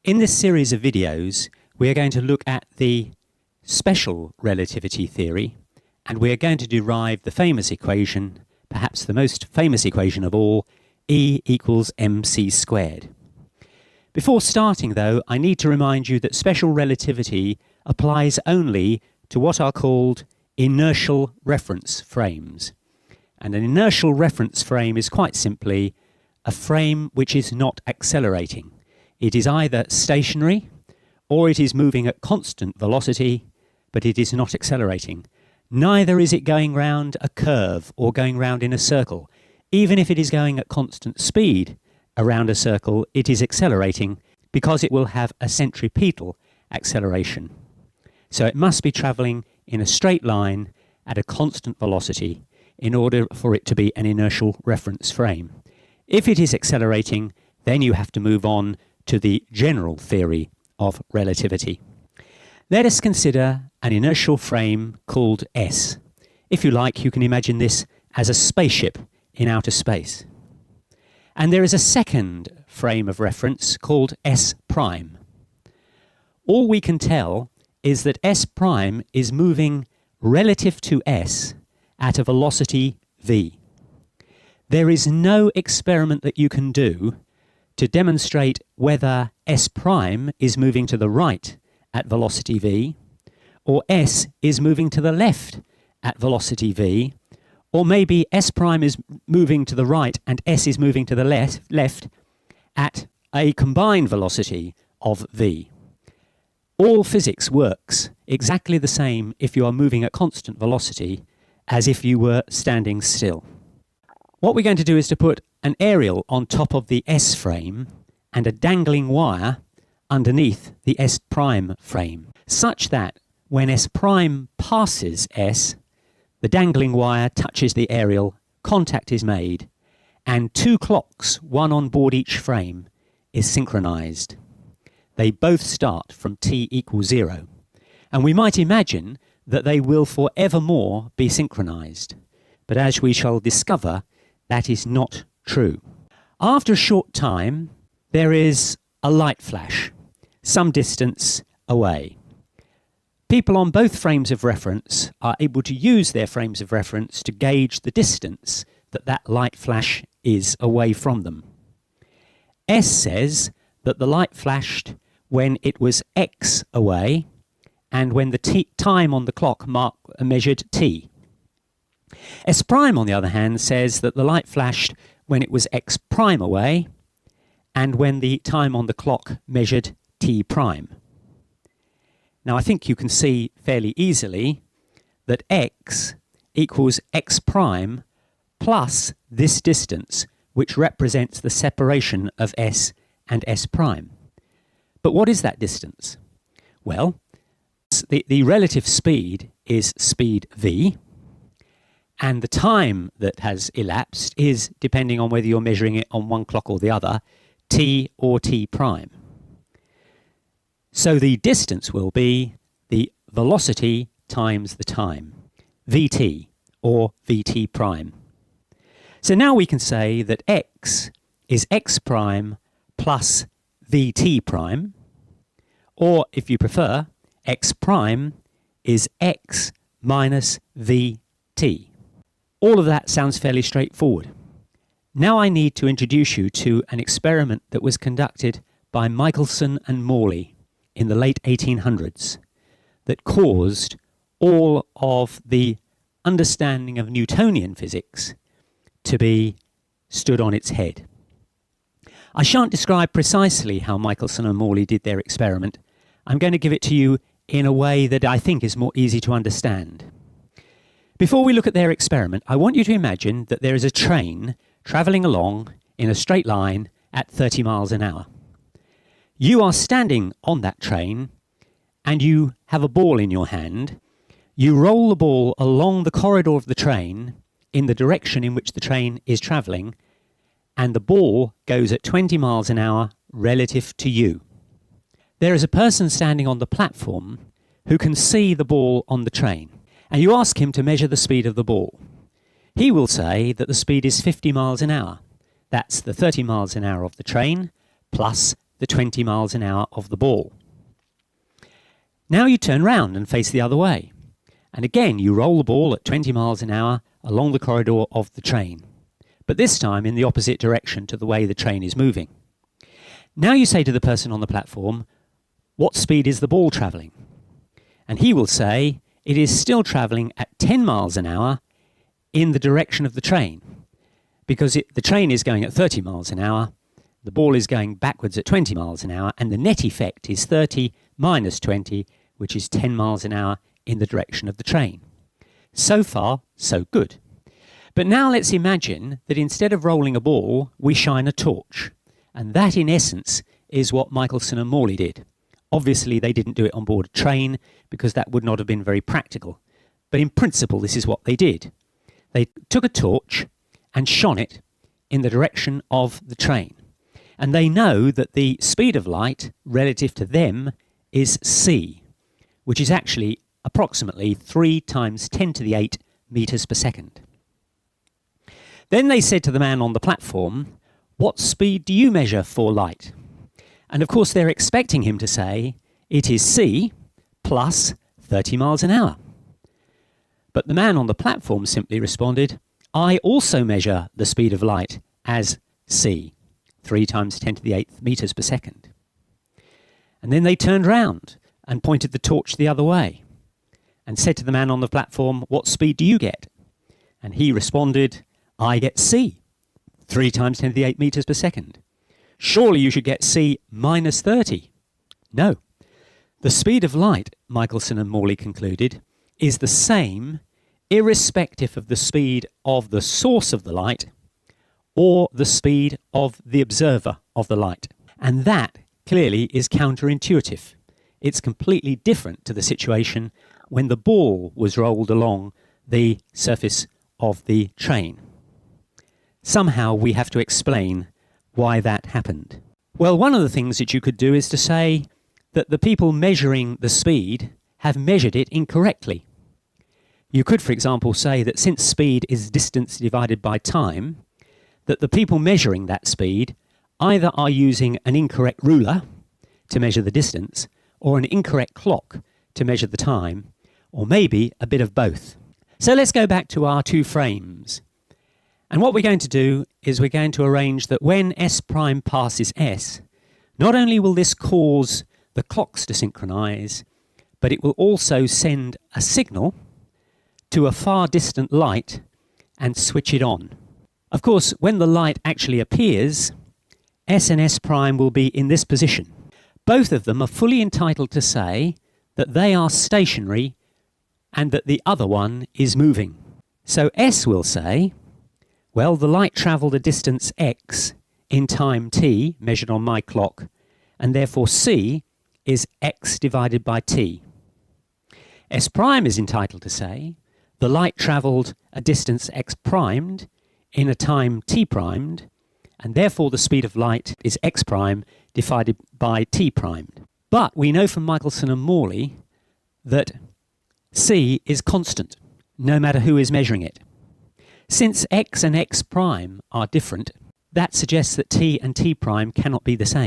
In this series of videos, we are going to look at the special relativity theory, and we are going to derive the famous equation, perhaps the most famous equation of all, E equals mc squared. Before starting though, I need to remind you that special relativity applies only to what are called inertial reference frames. And an inertial reference frame is quite simply a frame which is not accelerating. It is either stationary or it is moving at constant velocity, but it is not accelerating. Neither is it going round a curve or going round in a circle. Even if it is going at constant speed around a circle, it is accelerating because it will have a centripetal acceleration. So it must be travelling in a straight line at a constant velocity in order for it to be an inertial reference frame. If it is accelerating, then you have to move on to the general theory of relativity. Let us consider an inertial frame called S. If you like, you can imagine this as a spaceship in outer space. And there is a second frame of reference called S prime. All we can tell is that S prime is moving relative to S at a velocity v. There is no experiment that you can do to demonstrate whether S prime is moving to the right at velocity v, or S is moving to the left at velocity v, or maybe S prime is moving to the right and S is moving to the left at a combined velocity of v. All physics works exactly the same if you are moving at constant velocity as if you were standing still. What we're going to do is to put an aerial on top of the S frame and a dangling wire underneath the S prime frame, such that when S prime passes S, the dangling wire touches the aerial, contact is made, and two clocks, one on board each frame, is synchronized. They both start from t equals 0, and we might imagine that they will forevermore be synchronized. But as we shall discover, that is not true. After a short time, there is a light flash, some distance away. People on both frames of reference are able to use their frames of reference to gauge the distance that that light flash is away from them. S says that the light flashed when it was x away and when the time on the clock measured t. S prime, on the other hand, says that the light flashed when it was x prime away and when the time on the clock measured t prime. Now I think you can see fairly easily that x equals x prime plus this distance, which represents the separation of S and S prime. But what is that distance? Well, the relative speed is speed v, and the time that has elapsed is, depending on whether you're measuring it on one clock or the other, t or t prime. So the distance will be the velocity times the time, vt or vt prime. So now we can say that x is x prime plus vt prime, or if you prefer, x prime is x minus vt. All of that sounds fairly straightforward. Now I need to introduce you to an experiment that was conducted by Michelson and Morley in the late 1800s that caused all of the understanding of Newtonian physics to be stood on its head. I shan't describe precisely how Michelson and Morley did their experiment. I'm going to give it to you in a way that I think is more easy to understand. Before we look at their experiment, I want you to imagine that there is a train travelling along in a straight line at 30 miles an hour. You are standing on that train and you have a ball in your hand. You roll the ball along the corridor of the train in the direction in which the train is travelling, and the ball goes at 20 miles an hour relative to you. There is a person standing on the platform who can see the ball on the train, and you ask him to measure the speed of the ball. He will say that the speed is 50 miles an hour. That's the 30 miles an hour of the train plus the 20 miles an hour of the ball. Now you turn round and face the other way. And again, you roll the ball at 20 miles an hour along the corridor of the train, but this time in the opposite direction to the way the train is moving. Now you say to the person on the platform, what speed is the ball travelling? And he will say, it is still travelling at 10 miles an hour in the direction of the train, because the train is going at 30 miles an hour, the ball is going backwards at 20 miles an hour, and the net effect is 30 minus 20, which is 10 miles an hour in the direction of the train. So far, so good. But now let's imagine that instead of rolling a ball, we shine a torch. And that, in essence, is what Michelson and Morley did. Obviously, they didn't do it on board a train, because that would not have been very practical. But in principle, this is what they did. They took a torch and shone it in the direction of the train. And they know that the speed of light relative to them is c, which is actually approximately 3 times 10 to the 8 meters per second. Then they said to the man on the platform, what speed do you measure for light? And of course they're expecting him to say, it is c plus 30 miles an hour. But the man on the platform simply responded, I also measure the speed of light as c, 3 times 10 to the 8th meters per second. And then they turned round and pointed the torch the other way and said to the man on the platform, what speed do you get? And he responded, I get c, 3 times 10 to the 8 meters per second. Surely you should get c minus 30. No. The speed of light, Michelson and Morley concluded, is the same irrespective of the speed of the source of the light or the speed of the observer of the light. And that clearly is counterintuitive. It's completely different to the situation when the ball was rolled along the surface of the train. Somehow we have to explain why that happened. Well, one of the things that you could do is to say that the people measuring the speed have measured it incorrectly. You could, for example, say that since speed is distance divided by time, that the people measuring that speed either are using an incorrect ruler to measure the distance or an incorrect clock to measure the time, or maybe a bit of both. So let's go back to our 2 frames. And what we're going to do is we're going to arrange that when S prime passes S, not only will this cause the clocks to synchronize, but it will also send a signal to a far distant light and switch it on. Of course, when the light actually appears, S and S prime will be in this position. Both of them are fully entitled to say that they are stationary and that the other one is moving. So S will say, well, the light travelled a distance x in time t, measured on my clock, and therefore c is x divided by t. S prime is entitled to say, the light travelled a distance x primed in a time t primed, and therefore the speed of light is x prime divided by t primed. But we know from Michelson and Morley that c is constant, no matter who is measuring it. Since x and x prime are different, that suggests that t and t prime cannot be the same.